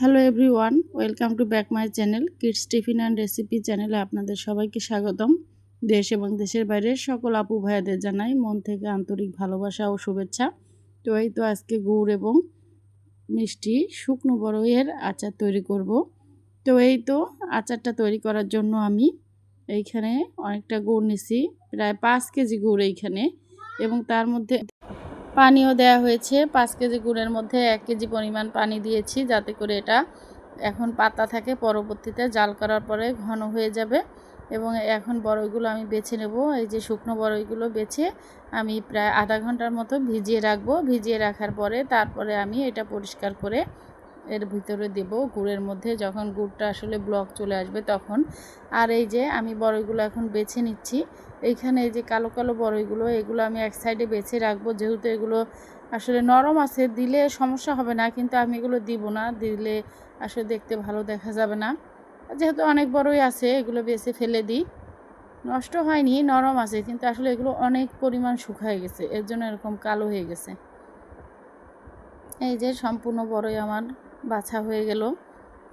Hello everyone, welcome to back my channel kids tiffin and recipe চ্যানেলে আপনাদের সবাইকে স্বাগতম। দেশ এবং দেশের বাইরের সকল আপু ভাইয়াদের জানাই মন থেকে আন্তরিক ভালোবাসা ও শুভেচ্ছা। তো এই তো আজকে গুড় এবং মিষ্টি শুকনো বড়ইয়ের আচার তৈরি করব। তো এই তো আচারটা তৈরি করার জন্য আমি এইখানে অনেকটা গুড় নিছি, প্রায় 5 কেজি গুড় এইখানে, এবং তার মধ্যে পানিও দেয়া হয়েছে। 5 কেজি গুড়ের মধ্যে 1 কেজি পরিমাণ পানি দিয়েছি, যাতে করে এটা এখন পাতলা থাকে, পরবর্তীতে জাল করার পরে ঘন হয়ে যাবে। এবং এখন বড়ইগুলো আমি বেছে নেব। এই যে শুকনো বড়ইগুলো বেছে আমি প্রায় আধা ঘন্টার মতো ভিজিয়ে রাখবো। ভিজিয়ে রাখার পরে তারপরে আমি এটা পরিষ্কার করে এর ভিতরে দেব গুড়ের মধ্যে, যখন গুড়টা আসলে ব্লক চলে আসবে তখন। আর এই যে আমি বড়ইগুলো এখন বেছে নিচ্ছি। এইখানে এই যে কালো কালো বড়ইগুলো, এগুলো আমি এক সাইডে বেছে রাখবো, যেহেতু এগুলো আসলে নরম আছে, দিলে সমস্যা হবে না, কিন্তু আমি এগুলো দিব না, দিলে আসলে দেখতে ভালো দেখা যাবে না। যেহেতু অনেক বড়ই আছে, এগুলো বেছে ফেলে দিই। নষ্ট হয়নি, নরম আছে, কিন্তু আসলে এগুলো অনেক পরিমাণ শুকায় গেছে, এর জন্য এরকম কালো হয়ে গেছে। এই যে সম্পূর্ণ বড়ই আমার বাছা হয়ে গেল।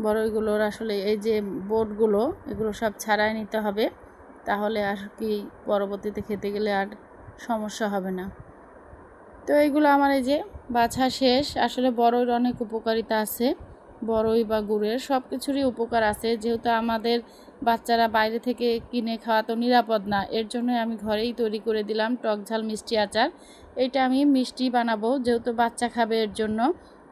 বড়ইগুলোর আসলে এই যে বোটগুলো, এগুলো সব ছাড়াই নিতে হবে, তাহলে আর কি পরবর্তীতে খেতে গেলে আর সমস্যা হবে না। তো এইগুলো আমার এই যে বাছা শেষ। আসলে বড়ইর অনেক উপকারিতা আছে, বড়ই বা গুড়ের সব কিছুরই উপকার আছে। যেহেতু আমাদের বাচ্চারা বাইরে থেকে কিনে খাওয়া তো নিরাপদ না, এর জন্য আমি ঘরেই তৈরি করে দিলাম টক ঝাল মিষ্টি আচার। এটা আমি মিষ্টি বানাবো, যেহেতু বাচ্চা খাবে এর জন্য,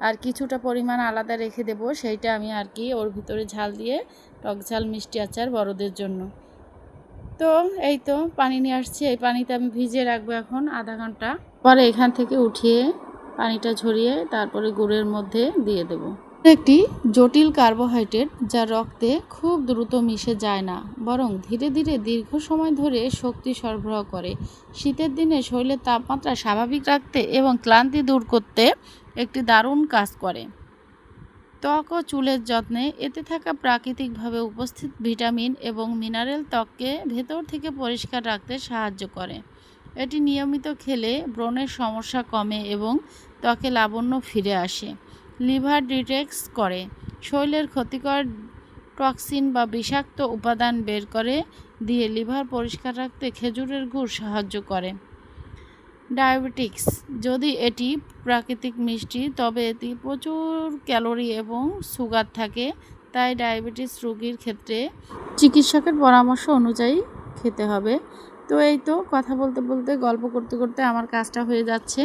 আর কিছুটা পরিমাণ আলাদা রেখে দেব, সেইটা আমি আর কি ওর ভিতরে ঝাল দিয়ে টক ঝাল মিষ্টি আচার বড়দের জন্য। তো এই তো পানি নিয়ে আসছি, এই পানিতে আমি ভিজিয়ে রাখবো এখন আধা ঘন্টা। পরে এখান থেকে উঠিয়ে পানিটা ঝরিয়ে তারপরে গুড়ের মধ্যে দিয়ে দেব। একটি জটিল কার্বোহাইড্রেট যা রক্তে খুব দ্রুত মিশে যায় না, বরং ধীরে ধীরে দীর্ঘ সময় ধরে শক্তি সরবরাহ করে। শীতের দিনে শরীরের তাপমাত্রা স্বাভাবিক রাখতে এবং ক্লান্তি দূর করতে একটি দারুণ কাজ করে। ত্বক ও চুলের যত্নে এতে থাকা প্রাকৃতিকভাবে উপস্থিত ভিটামিন এবং মিনারেল ত্বককে ভেতর থেকে পরিষ্কার রাখতে সাহায্য করে। এটি নিয়মিত খেলে ব্রণের সমস্যা কমে এবং ত্বকে লাবণ্য ফিরে আসে। লিভার ডিটক্স করে, শরীরের ক্ষতিকর টক্সিন বা বিষাক্ত উপাদান বের করে দিয়ে লিভার পরিষ্কার রাখতে খেজুরের গুড় সাহায্য করে। ডায়াবেটিক্স, যদি এটি প্রাকৃতিক মিষ্টি, তবে এতে প্রচুর ক্যালোরি এবং সুগার থাকে, তাই ডায়াবেটিস রোগীর ক্ষেত্রে চিকিৎসকের পরামর্শ অনুযায়ী খেতে হবে। তো এই তো কথা বলতে বলতে গল্প করতে করতে আমার কাজটা হয়ে যাচ্ছে।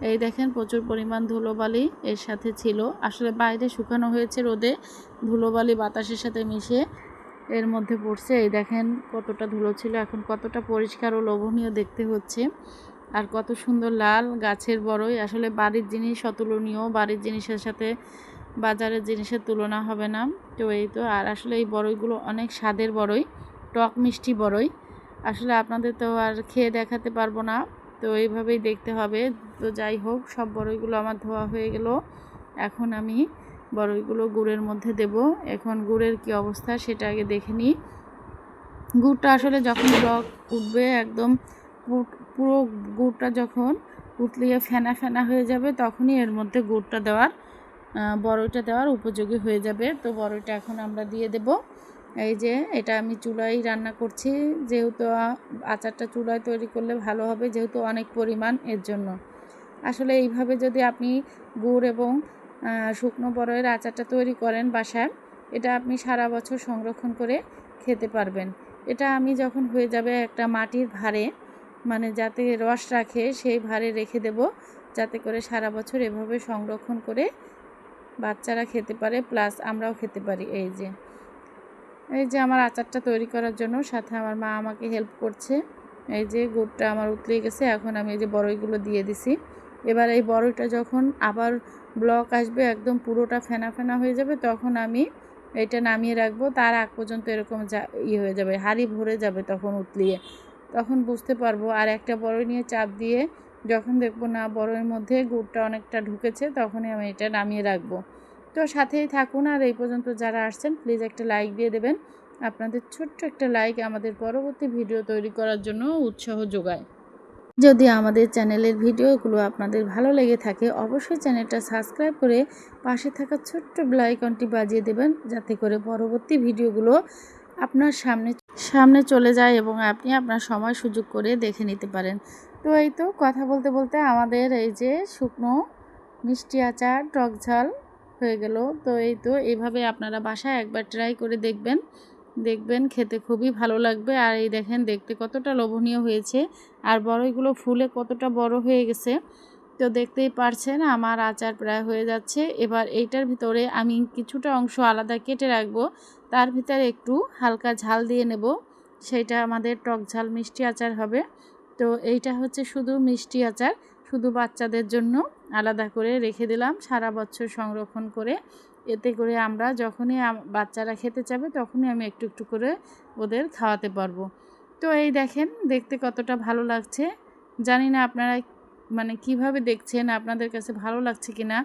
এই দেখেন প্রচুর পরিমাণ ধুলোবালি এর সাথে ছিল, আসলে বাইরে শুকানো হয়েছে রোদে, ধুলোবালি বাতাসের সাথে মিশে এর মধ্যে পড়ছে। এই দেখেন কতটা ধুলো ছিল, এখন কতটা পরিষ্কার ও লোভনীয় দেখতে হচ্ছে। আর কত সুন্দর লাল গাছের বড়ই, আসলে বাড়ির জিনিস অতুলনীয়, বাড়ির জিনিসের সাথে বাজারের জিনিসের তুলনা হবে না। তো এই তো, আর আসলে এই বড়ইগুলো অনেক স্বাদের বড়ই, টক মিষ্টি বড়ই। আসলে আপনাদের তো আর খেয়ে দেখাতে পারবো না, তো এইভাবেই দেখতে হবে। তো যাই হোক, সব বড়ইগুলো আমার ধোয়া হয়ে গেল। এখন আমি বড়ইগুলো গুড়ের মধ্যে দেব। এখন গুড়ের কি অবস্থা সেটা আগে দেখে নিই। গুড়টা আসলে যখন ব্লক উঠবে, একদম পুরো গুড়টা যখন উতলিয়ে ফেনা ফেনা হয়ে যাবে, তখনই এর মধ্যে গুড়টা দেওয়ার বড়ইটা দেওয়ার উপযোগী হয়ে যাবে। তো বড়ইটা এখন আমরা দিয়ে দেব। এই যে এটা আমি চুলায় রান্না করছি, যেহেতু আচারটা চুলায় তৈরি করলে ভালো হবে, যেহেতু অনেক পরিমাণ, এর জন্য। আসলে এইভাবে যদি আপনি গুড় এবং শুকনো বড়ইয়ের আচারটা তৈরি করেন বাসায়, এটা আপনি সারা বছর সংরক্ষণ করে খেতে পারবেন। এটা আমি যখন হয়ে যাবে একটা মাটির ভাঁড়ে, মানে যাতে রস রাখে, সেই ভাঁড়ে রেখে দেব, যাতে করে সারা বছর এভাবে সংরক্ষণ করে বাচ্চারা খেতে পারে, প্লাস আমরাও খেতে পারি। এই যে আমার আচারটা তৈরি করার জন্য সাথে আমার মা আমাকে হেল্প করছে। এই যে গুড়টা আমার উতলে গেছে, এখন আমি এই যে বড়ইগুলো দিয়ে দিছি। এবার এই বড়ইটা যখন আবার ব্লক আসবে, একদম পুরোটা ফেনা ফেনা হয়ে যাবে, তখন আমি এটা নামিয়ে রাখবো। তার আগ পর্যন্ত এরকম হয়ে যাবে, হাঁড়ি ভরে যাবে তখন উতলিয়ে, তখন বুঝতে পারবো। আর একটা বড়ই নিয়ে চাপ দিয়ে যখন দেখবো না বড়ইয়ের মধ্যে গুড়টা অনেকটা ঢুকেছে, তখনই আমি এটা নামিয়ে রাখবো। তো সাথেই থাকুন, আর এই পর্যন্ত যারা আসছেন প্লিজ একটা লাইক দিয়ে দেবেন। আপনাদের ছোট্ট একটা লাইক আমাদের পরবর্তী ভিডিও তৈরি করার জন্য উৎসাহ যোগায়। যদি আমাদের চ্যানেলের ভিডিওগুলো আপনাদের ভালো লেগে থাকে অবশ্যই চ্যানেলটা সাবস্ক্রাইব করে পাশে থাকা ছোট্ট বেল আইকনটি বাজিয়ে দেবেন, যাতে করে পরবর্তী ভিডিওগুলো আপনার সামনে চলে যায় এবং আপনি আপনার সময় সুযোগ করে দেখে নিতে পারেন। তো এই তো কথা বলতে বলতে আমাদের এই যে শুকনো মিষ্টি আচার টক ঝাল হয়ে গেল। তো এই তো এইভাবে আপনারা বাসায় একবার ট্রাই করে দেখবেন খেতে খুবই ভালো লাগবে। আর এই দেখেন দেখতে কতটা লোভনীয় হয়েছে, আর বড়ইগুলো ফুলে কতটা বড় হয়ে গেছে। তো দেখতেই পারছেন আমার আচার প্রায় হয়ে যাচ্ছে। এবার এইটার ভিতরে আমি কিছুটা অংশ আলাদা কেটে রাখবো, তার ভিতরে একটু হালকা ঝাল দিয়ে নেব, সেইটা আমাদের টক ঝাল মিষ্টি আচার হবে। তো এইটা হচ্ছে শুধু মিষ্টি আচার, শুধু বাচ্চাদের জন্য আলাদা করে রেখে দিলাম সারা বছর সংরক্ষণ করে। এতে করে আমরা যখনই বাচ্চারা খেতে চাবে তখনই আমি একটু একটু করে ওদের খাওয়াতে পারবো। তো এই দেখেন দেখতে কতটা ভালো লাগছে। জানি না আপনারা কিভাবে দেখছেন, আপনাদের কাছে ভালো লাগছে কিনা,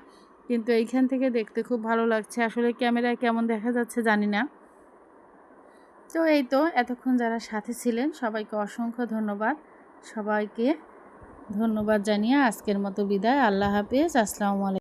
কিন্তু এইখান থেকে দেখতে খুব ভালো লাগছে। আসলে ক্যামেরায় কেমন দেখা যাচ্ছে জানি না। তো এই তো এতক্ষণ যারা সাথে ছিলেন সবাইকে অসংখ্য ধন্যবাদ। সবাইকে ধন্যবাদ জানিয়ে আজকের মতো বিদায়। আল্লাহ হাফেজ। আসসালামু আলাইকুম।